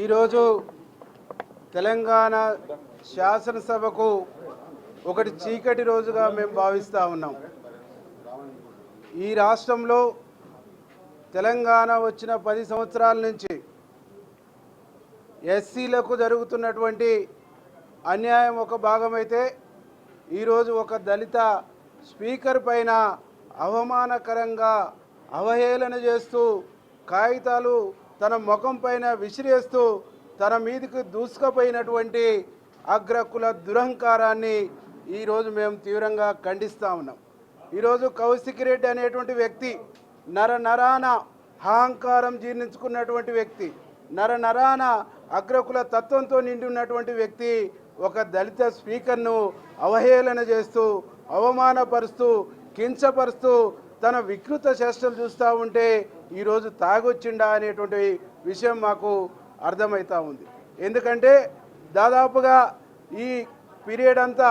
ఈరోజు తెలంగాణ శాసనసభకు ఒకటి చీకటి రోజుగా మేము భావిస్తూ ఉన్నాం. ఈ రాష్ట్రంలో తెలంగాణ వచ్చిన 10 సంవత్సరాల నుంచి ఎస్సీలకు జరుగుతున్నటువంటి అన్యాయం ఒక భాగమైతే ఈరోజు ఒక దళిత స్పీకర్ పైన అవమానకరంగా అవహేళన చేస్తూ కాగితాలు తన ముఖం పైన విసిరేస్తూ తన మీదకి దూసుకుపోయినటువంటి అగ్రకుల దురహంకారాన్ని ఈరోజు మేము తీవ్రంగా ఖండిస్తూ ఉన్నాం. ఈరోజు కౌశిక్ రెడ్డి అనేటువంటి వ్యక్తి నరాన అహంకారం జీర్ణించుకున్నటువంటి వ్యక్తి, నరాన అగ్రకుల తత్వంతో నిండి ఉన్నటువంటి వ్యక్తి ఒక దళిత స్పీకర్ను అవహేళన చేస్తూ అవమానపరుస్తూ కించపరుస్తూ తన వికృత చేష్టలు చూస్తూ ఉంటే ఈరోజు తాగొచ్చిండా అనేటువంటి విషయం మాకు అర్థమవుతూ ఉంది. ఎందుకంటే దాదాపుగా ఈ పీరియడ్ అంతా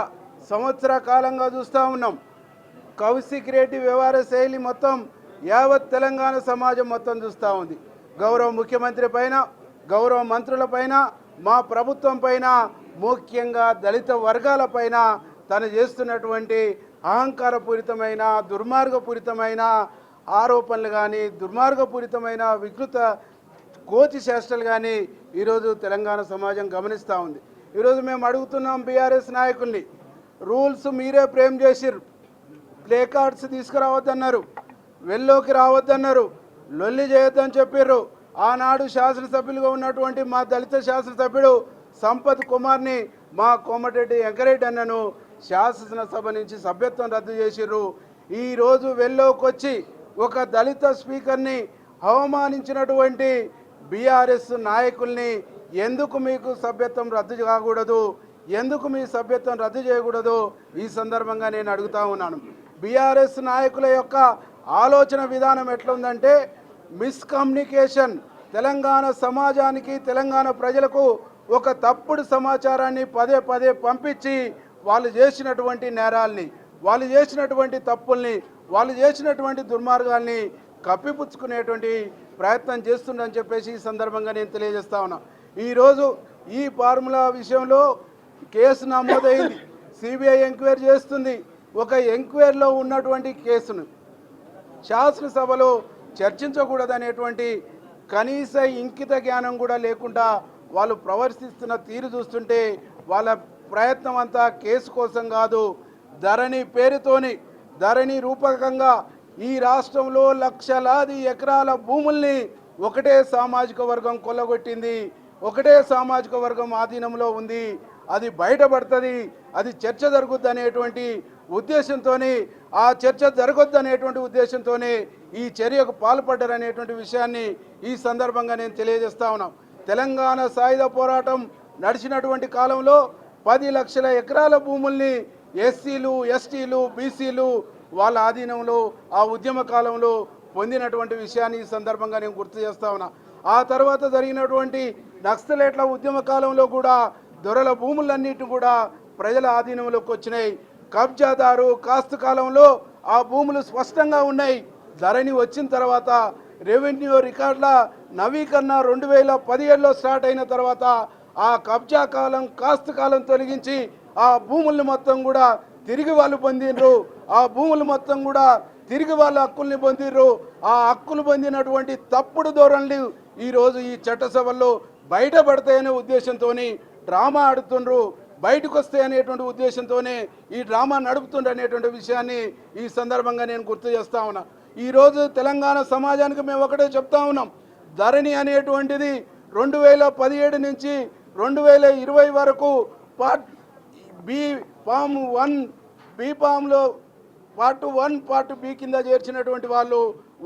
సంవత్సర కాలంగా చూస్తూ ఉన్నాం. కౌశిక్ రెడ్డి వ్యవహార శైలి మొత్తం యావత్ తెలంగాణ సమాజం మొత్తం చూస్తూ ఉంది. గౌరవ ముఖ్యమంత్రి పైన, గౌరవ మంత్రుల పైన, మా ప్రభుత్వం పైన, ముఖ్యంగా దళిత వర్గాల పైన తను చేస్తున్నటువంటి అహంకారపూరితమైన దుర్మార్గపూరితమైన ఆరోపణలు కానీ, దుర్మార్గపూరితమైన వికృత కోతి చేష్టలు కానీ ఈరోజు తెలంగాణ సమాజం గమనిస్తూ ఉంది. ఈరోజు మేము అడుగుతున్నాం బీఆర్ఎస్ నాయకుల్ని, రూల్స్ మీరే ఫ్రేమ్ చేసిర్రు, ప్లే కార్డ్స్ తీసుకురావద్దన్నారు, వెల్లోకి రావద్దన్నారు, లొల్లి చేయొద్దని చెప్పారు. ఆనాడు శాసనసభ్యులుగా ఉన్నటువంటి మా దళిత శాసనసభ్యుడు సంపత్ కుమార్ని మా కోమటిరెడ్డి వెంకరెడ్డి అన్నను శాసనసభ నుంచి సభ్యత్వం రద్దు చేసిర్రు. ఈరోజు వెల్లోకి వచ్చి ఒక దళిత స్పీకర్ని అవమానించినటువంటి బీఆర్ఎస్ నాయకుల్ని ఎందుకు మీకు సభ్యత్వం రద్దు కాకూడదు, ఎందుకు మీ సభ్యత్వం రద్దు చేయకూడదు ఈ సందర్భంగా నేను అడుగుతా ఉన్నాను. బీఆర్ఎస్ నాయకుల యొక్క ఆలోచన విధానం ఎట్లుందంటే మిస్కమ్యూనికేషన్, తెలంగాణ సమాజానికి తెలంగాణ ప్రజలకు ఒక తప్పుడు సమాచారాన్ని పదే పదే పంపించి వాళ్ళు చేసినటువంటి నేరాల్ని, వాళ్ళు చేసినటువంటి తప్పుల్ని, వాళ్ళు చేసినటువంటి దుర్మార్గాల్ని కప్పిపుచ్చుకునేటువంటి ప్రయత్నం చేస్తుందని చెప్పేసి ఈ సందర్భంగా నేను తెలియజేస్తా ఉన్నా. ఈరోజు ఈ ఫార్ములా విషయంలో కేసు నమోదైంది, సిబిఐ ఎంక్వైరీ చేస్తుంది. ఒక ఎంక్వైరీలో ఉన్నటువంటి కేసును శాసనసభలో చర్చించకూడదనేటువంటి కనీస ఇంకిత జ్ఞానం కూడా లేకుండా వాళ్ళు ప్రవర్తిస్తున్న తీరు చూస్తుంటే వాళ్ళ ప్రయత్నం అంతా కేసు కోసం కాదు, ధరణి పేరుతోని, ధరణి రూపకంగా ఈ రాష్ట్రంలో లక్షలాది ఎకరాల భూముల్ని ఒకటే సామాజిక వర్గం కొల్లగొట్టింది, ఒకటే సామాజిక వర్గం ఆధీనంలో ఉంది, అది బయటపడుతుంది, అది చర్చ జరుగుద్ది అనేటువంటి ఉద్దేశంతోనే, ఆ చర్చ జరగొద్దు అనేటువంటి ఉద్దేశంతోనే ఈ చర్యకు పాల్పడ్డారనేటువంటి విషయాన్ని ఈ సందర్భంగా నేను తెలియజేస్తా ఉన్నాం. తెలంగాణ సాయుధ పోరాటం నడిచినటువంటి కాలంలో 10 లక్షల ఎకరాల భూముల్ని ఎస్సీలు, ఎస్టీలు, బీసీలు వాళ్ళ ఆధీనంలో ఆ ఉద్యమ కాలంలో పొందినటువంటి విషయాన్ని ఈ సందర్భంగా నేను గుర్తు చేస్తా ఉన్నా. ఆ తర్వాత జరిగినటువంటి నక్సలైట్ల ఉద్యమ కాలంలో కూడా దొరల భూములన్నిటి కూడా ప్రజల ఆధీనంలోకి వచ్చినాయి. కబ్జాదారు కాస్తు కాలంలో ఆ భూములు స్పష్టంగా ఉన్నాయి. ధరణి వచ్చిన తర్వాత రెవెన్యూ రికార్డుల నవీకరణ 2017లో స్టార్ట్ అయిన తర్వాత ఆ కబ్జా కాలం, కాస్తు కాలం తొలగించి ఆ భూముల్ని మొత్తం కూడా తిరిగి వాళ్ళు పొందినరు, ఆ భూములు మొత్తం కూడా తిరిగి వాళ్ళ హక్కుల్ని పొందిర్రు. ఆ హక్కులు పొందినటువంటి తప్పుడు ధోరణులు ఈరోజు ఈ చట్టసభల్లో బయటపడతాయనే ఉద్దేశంతో డ్రామా ఆడుతుండ్రు, బయటకు వస్తాయి అనేటువంటి ఉద్దేశంతోనే ఈ డ్రామా నడుపుతుండ్రు అనేటువంటి విషయాన్ని ఈ సందర్భంగా నేను గుర్తు చేస్తా ఉన్నా. ఈరోజు తెలంగాణ సమాజానికి మేము ఒకటే చెప్తా ఉన్నాం, ధరణి అనేటువంటిది 2017 నుంచి 2020 వరకు పార్ట్ బి ఫామ్ 1 బి ఫామ్లో పార్ట్ 1 పార్ట్ బి కింద చేర్చినటువంటి వాళ్ళు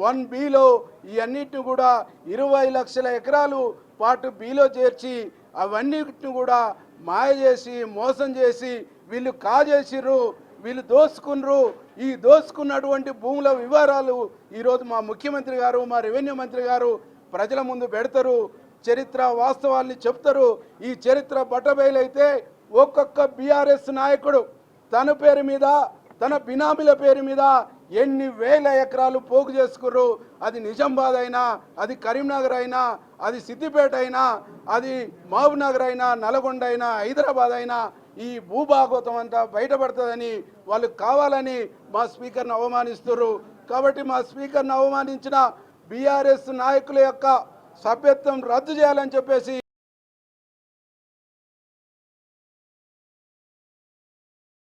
1బిలో ఈ అన్నిటిని కూడా 20 లక్షల ఎకరాలు పార్ట్ బిలో చేర్చి అవన్నిటిని కూడా మాయ చేసి మోసం చేసి వీళ్ళు కాజేసిర్రు, వీళ్ళు దోసుకున్నారు. ఈ దోసుకున్నటువంటి భూముల వివరాలు ఈరోజు మా ముఖ్యమంత్రి గారు, మా రెవెన్యూ మంత్రి గారు ప్రజల ముందు పెడతారు, చరిత్ర వాస్తవాల్ని చెప్తారు. ఈ చరిత్ర బట్టబయలైతే ఒక్కొక్క బీఆర్ఎస్ నాయకుడు తన పేరు మీద, తన బినామీల పేరు మీద ఎన్ని వేల ఎకరాలు పోగు చేసుకుర్రు. అది నిజామాబాద్ అయినా, అది కరీంనగర్ అయినా, అది సిద్దిపేట అయినా, అది మహబూబ్ నగర్ అయినా, నల్గొండ అయినా, హైదరాబాద్ అయినా ఈ భూభాగవతం అంతా బయటపడుతుందని వాళ్ళు కావాలని మా స్పీకర్ను అవమానిస్తున్నారు. కాబట్టి మా స్పీకర్ను అవమానించిన బీఆర్ఎస్ నాయకుల యొక్క సభ్యత్వం రద్దు చేయాలని చెప్పేసి